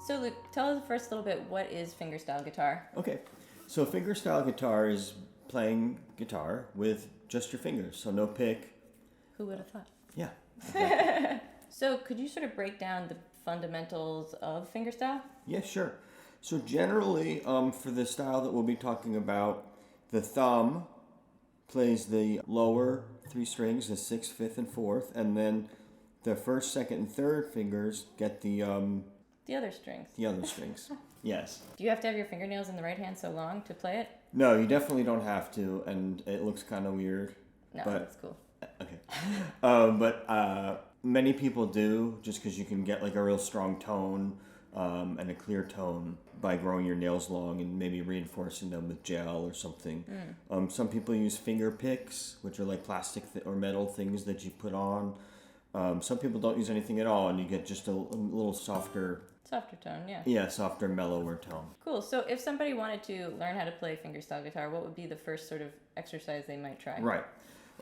So Luke, tell us first a little bit, what is fingerstyle guitar? Okay, so fingerstyle guitar is playing guitar with just your fingers, so no pick. Who would have thought? Yeah. Exactly. So could you sort of break down the fundamentals of fingerstyle? Yeah, sure. So generally, for the style that we'll be talking about, the thumb plays the lower three strings, the 6th, 5th, and 4th, and then the 1st, 2nd, and 3rd fingers get the other strings. The other strings. Yes. Do you have to have your fingernails in the right hand so long to play it? No, you definitely don't have to, and it looks kind of weird. No, but, that's cool. Okay. But many people do, just because you can get like a real strong tone and a clear tone by growing your nails long and maybe reinforcing them with gel or something. Some people use finger picks, which are like plastic or metal things that you put on. Some people don't use anything at all, and you get just a little softer tone, yeah. Yeah, softer, mellower tone. Cool. So if somebody wanted to learn how to play fingerstyle guitar, what would be the first sort of exercise they might try? Right.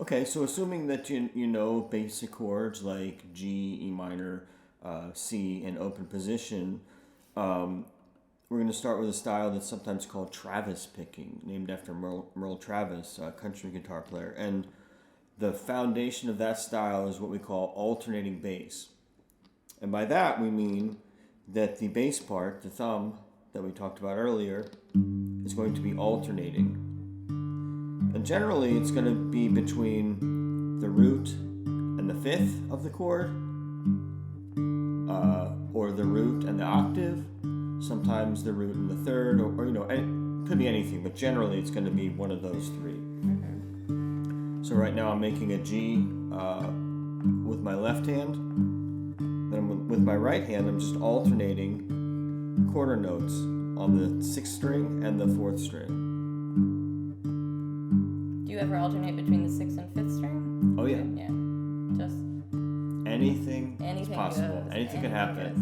Okay, so assuming that you know basic chords like G, E minor, C, and open position, we're going to start with a style that's sometimes called Travis picking, named after Merle Travis, a country guitar player. And the foundation of that style is what we call alternating bass. And by that we mean that the bass part, the thumb that we talked about earlier, is going to be alternating. And generally it's going to be between the root and the 5th of the chord, or the root and the octave, sometimes the root and the 3rd, or it could be anything, but generally it's going to be one of those three. So right now I'm making a G with my left hand. Then with my right hand, I'm just alternating quarter notes on the 6th string and the 4th string. Do you ever alternate between the 6th and 5th string? Oh yeah. Yeah. Just anything is possible. Goes. Anything can happen.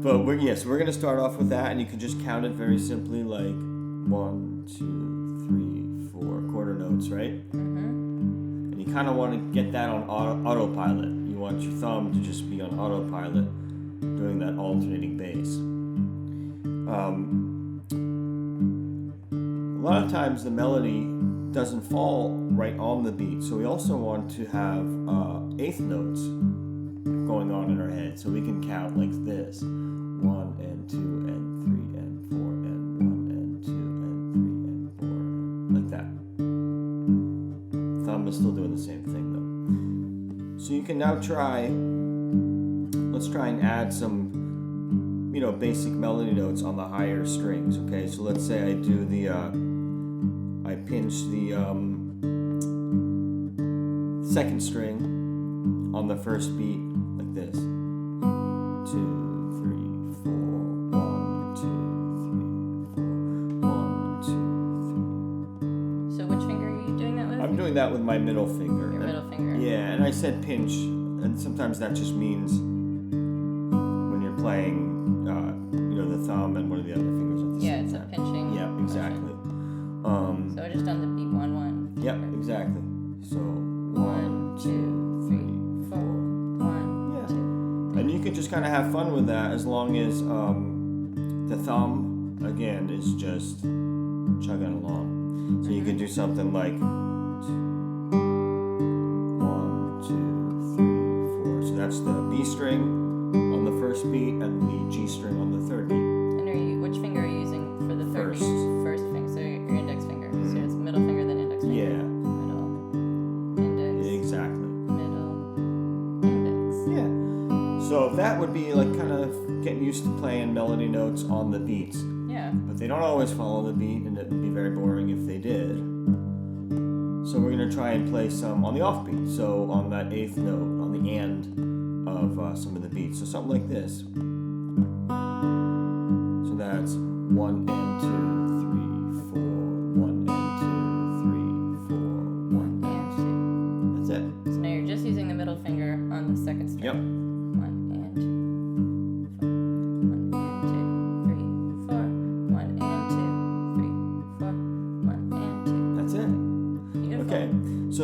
But we're going to start off with that, and you can just count it very simply, like 1, 2, 3, 4 quarter notes, right? And you kind of want to get that on autopilot. You want your thumb to just be on autopilot doing that alternating bass. A lot of times the melody doesn't fall right on the beat, so we also want to have 8th notes going on in our head, so we can count like this: 1 and 2 and 3 and 4 and 1 and 2 and 3 and 4, like that. Thumb is still doing the same thing though. So you can now let's try and add some, basic melody notes on the higher strings. Okay, so let's say I do I pinch the 2nd string on the 1st beat like this. 2, 3, 4, 1, 2, 3, 4, 1, 2, 3. So which finger are you doing that with? I'm doing that with my middle finger. Your middle finger. Yeah, and I said pinch, and sometimes that just means when you're playing, the thumb and one of the other fingers at the same time. Yeah, it's a pinching. Yep, exactly. So I just done the beat 1, 1. Yep, exactly. So 1, 2, 3, 4, 1, yeah. 2. And you can just kind of have fun with that as long as the thumb, again, is just chugging along. So you can do something like 1, 2, 3, 4. So that's the B string on the 1st beat and the G string on the 3rd beat. And which finger are you using for the 3rd beat? 1st finger, so your index finger. So it's middle finger, then index finger. Yeah. Middle, index. Exactly. Middle, index. Yeah. So that would be like kind of getting used to playing melody notes on the beats. Yeah. But they don't always follow the beat, and it would be very boring if they did. So we're going to try and play some on the offbeat. So on that 8th note, on the end of some of the beats. So something like this. So that's 1 and 2, 3, 4, 1 and 2, 3, 4, 1 and 2. That's it. So now you're just using the middle finger on the 2nd string. Yep. 1 and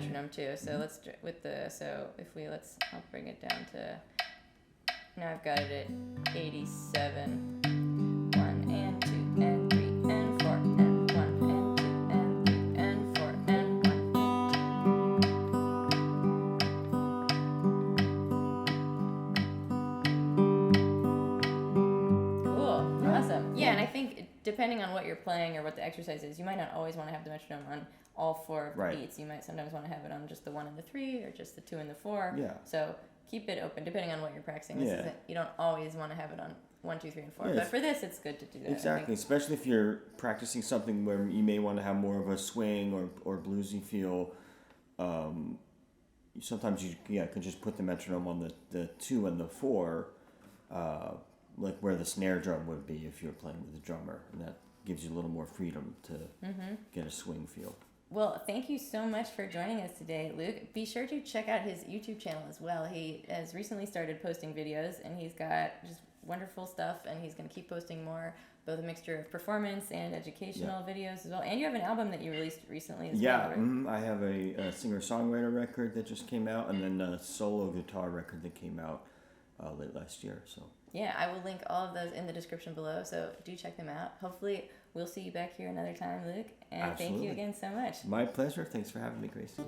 metronome too. So let's I'll bring it down to, now I've got it at 87. 1 and 2 and 3 and 4 and 1 and 2 and 3 and 4 and 1. Cool. Awesome. Yeah, and I think depending on what you're playing or what the exercise is, you might not always want to have the metronome on all 4 of the beats. You might sometimes want to have it on just the 1 and the 3 or just the 2 and the 4. Yeah. So keep it open depending on what you're practicing. You don't always want to have it on 1, 2, 3, and 4. Yeah, but for this, it's good to do that. Exactly, especially if you're practicing something where you may want to have more of a swing or bluesy feel. Sometimes you can just put the metronome on the 2 and the 4, like where the snare drum would be if you're playing with the drummer, and that gives you a little more freedom to get a swing feel. Well, thank you so much for joining us today, Luke. Be sure to check out his YouTube channel as well. He has recently started posting videos, and he's got just wonderful stuff, and he's going to keep posting more, both a mixture of performance and educational videos as well. And you have an album that you released recently as well, right? I have a singer-songwriter record that just came out, and then a solo guitar record that came out late last year. So yeah, I will link all of those in the description below, so do check them out. Hopefully we'll see you back here another time, Luke, and Absolutely. Thank you again so much. My pleasure. Thanks for having me, Gracie.